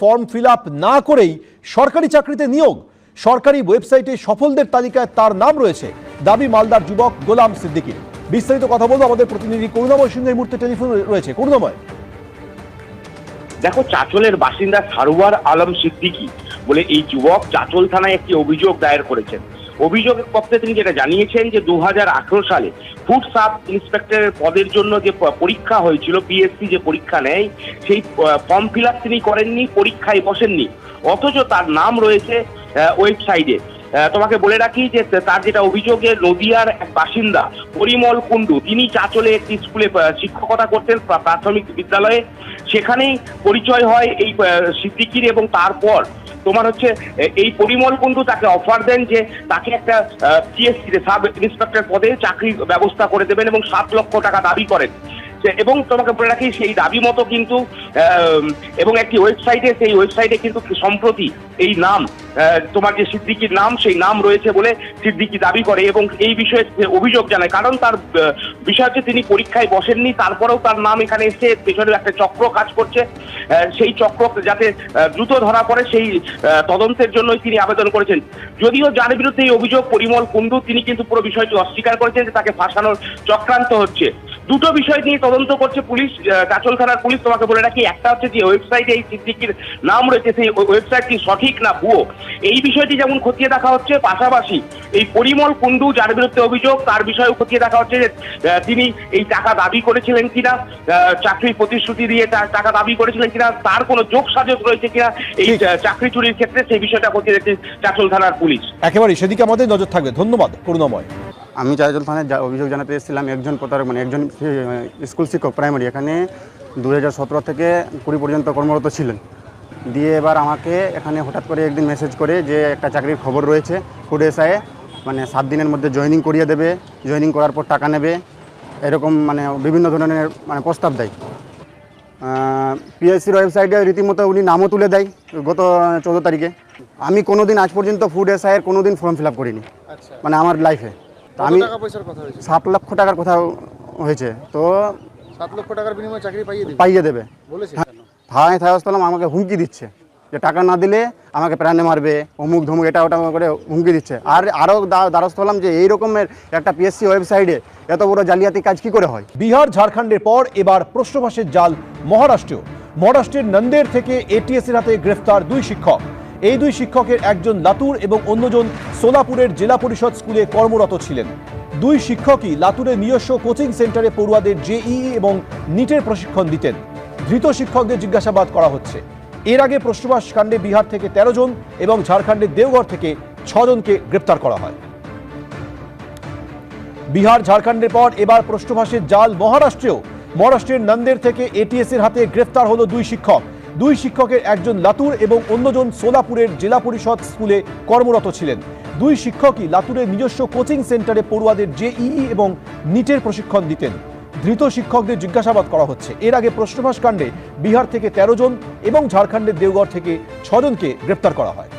Form fill up না করেই সরকারি চাকরিতে নিয়োগ। সরকারি ওয়েবসাইটে সফলদের তালিকায় তার নাম রয়েছে, দাবি মালদার যুবক গোলাম সিদ্দিকীর। বিস্তারিত কথা বলবো আমাদের প্রতিনিধি করুণাময় সিংহ এই মুহূর্তে টেলিফোন রয়েছে। করুণাময়, দেখো, চাঁচলের বাসিন্দা সারোয়ার আলম সিদ্দিকী বলে এই যুবক চাঁচল থানায় একটি অভিযোগ দায়ের করেছেন। অভিযোগের পক্ষে তিনি যেটা জানিয়েছেন যে 2018 সালে ফুড সাব ইন্সপেক্টরের পদের জন্য যে পরীক্ষা হয়েছিল, পিএসসি যে পরীক্ষা নেয়, সেই ফর্ম ফিল আপ তিনি করেননি, পরীক্ষায় বসেননি, অথচ তার নাম রয়েছে ওয়েবসাইটে। তোমাকে বলে রাখি যে তার যেটা অভিযোগে নদিয়ার এক বাসিন্দা পরিমল কুণ্ডু, তিনি চাঁচলে একটি স্কুলে শিক্ষকতা করতেন, প্রাথমিক বিদ্যালয়ে। সেখানেই পরিচয় হয় এই সিদ্দিকীর এবং তারপর তোমার হচ্ছে এই পরিমল কুণ্ডু তাকে অফার দেন যে তাকে একটা পিএসসিতে সাব ইন্সপেক্টর পদে চাকরির ব্যবস্থা করে দেবেন এবং 7 লক্ষ টাকা দাবি করেন। এবং তোমাকে বলে রাখি সেই দাবি মতো কিন্তু এবং একটি ওয়েবসাইটে, সেই ওয়েবসাইটে কিন্তু সম্প্রতি এই নাম তোমার যে সিদ্দিকীর নাম, সেই নাম রয়েছে বলে সিদ্দিকী দাবি করে এবং এই বিষয়ে অভিযোগ জানায়। কারণ তার বিষয় হচ্ছে তিনি পরীক্ষায় বসেননি, তারপরেও তার নাম এখানে এসে পেছনে একটা চক্র কাজ করছে। সেই চক্র যাতে দ্রুত ধরা পড়ে সেই তদন্তের জন্যই তিনি আবেদন করেছেন। যদিও যার বিরুদ্ধে এই অভিযোগ পরিমল কুণ্ডু, তিনি কিন্তু পুরো বিষয়টি অস্বীকার করেছেন যে তাকে ফাঁসানোর চক্রান্ত হচ্ছে। দুটো বিষয় নিয়ে তদন্ত করছে পুলিশ, চাঁচল থানার পুলিশ। তোমাকে বলে রাখি, একটা হচ্ছে যে ওয়েবসাইটে এই সিদ্দিকীর নাম রয়েছে, সেই ওয়েবসাইটটি সঠিক না ভুয়ো, এই বিষয়টি যেমন খতিয়ে দেখা হচ্ছে, পাশাপাশি এই পরিমল কুণ্ডু যার বিরুদ্ধে অভিযোগ তার বিষয়েও খতিয়ে দেখা হচ্ছে যে তিনি এই টাকা দাবি করেছিলেন কিনা, চাকরির প্রতিশ্রুতি দিয়ে টাকা দাবি করেছিলেন কিনা, তার কোনো যোগসাজশ রয়েছে কিনা এই চাকরি চুরির ক্ষেত্রে, সেই বিষয়টা খতিয়ে দেখছে চাঁচল থানার পুলিশ। একেবারে সেদিকে আমাদের নজর থাকবে। ধন্যবাদ করুণাময়। আমি চাঁচল থানায় অভিযোগ জানাতে এসেছিলাম। একজন একজন স্কুল শিক্ষক প্রাইমারি এখানে 2017 থেকে 20 পর্যন্ত কর্মরত ছিলেন। দিয়ে এবার আমাকে এখানে হঠাৎ করে একদিন মেসেজ করে যে একটা চাকরির খবর রয়েছে ফুড এসআইয়ে, 7 দিনের মধ্যে জয়েনিং করিয়ে দেবে, জয়েনিং করার পর টাকা নেবে, এরকম বিভিন্ন ধরনের প্রস্তাব দেয়। পিএসসির ওয়েবসাইটে রীতিমতো উনি নামও তুলে দেয় গত 14 তারিখে। আমি কোনোদিন আজ পর্যন্ত ফুড এসআইয়ের কোনোদিন ফর্ম ফিল আপ করিনি আমার লাইফে। আমি 7 লক্ষ টাকার কথা হয়েছে, তো 7 লক্ষ টাকার বিনিময়ে চাকরি পাইয়ে দেবে থানায় থানায় আমাকে হুমকি দিচ্ছে যে টাকা না দিলে আমাকে প্রাণে মারবে, অমুক ধমুক, এটা ওটা করে হুমকি দিচ্ছে। আরও দ্বারস্থ হলাম যে এই রকমের একটা পিএসসি ওয়েবসাইটে এত বড় জালিয়াতি কাজ কি করে হয়। বিহার ঝাড়খণ্ডের পর এবার প্রশ্নবাসের জাল মহারাষ্ট্রের নন্দের থেকে এটিএসের হাতে গ্রেফতার 2 শিক্ষক। এই 2 শিক্ষকের একজন লাতুর এবং অন্যজন সোলাপুরের জেলা পরিষদ স্কুলে কর্মরত ছিলেন। 2 শিক্ষকই লাতুরের নিজস্ব কোচিং সেন্টারে পড়ুয়াদের জেইই এবং নিটের প্রশিক্ষণ দিতেন। ধৃত শিক্ষকদের জিজ্ঞাসাবাদ করা হচ্ছে। এর আগে প্রশ্নবাস কাণ্ডে বিহার থেকে 13 জন এবং ঝাড়খণ্ডের দেওঘর থেকে 6 জনকে গ্রেপ্তার করা হয়। বিহার ঝাড়খণ্ডের পর এবার প্রশ্নবাসের জাল মহারাষ্ট্রের নন্দের থেকে এটিএসের হাতে গ্রেফতার হলো 2 শিক্ষক। 2 শিক্ষকের একজন লাতুর এবং অন্যজন সোলাপুরের জেলা পরিষদ স্কুলে কর্মরত ছিলেন। 2 শিক্ষকই লাতুরের নিজস্ব কোচিং সেন্টারে পড়ুয়াদের জেইই এবং নিটের প্রশিক্ষণ দিতেন। ধৃত শিক্ষকদের জিজ্ঞাসাবাদ করা হচ্ছে। এর আগে প্রশ্নবাস কাণ্ডে বিহার থেকে 13 জন এবং ঝাড়খণ্ডের দেওঘর থেকে 6 জনকে গ্রেপ্তার করা হয়।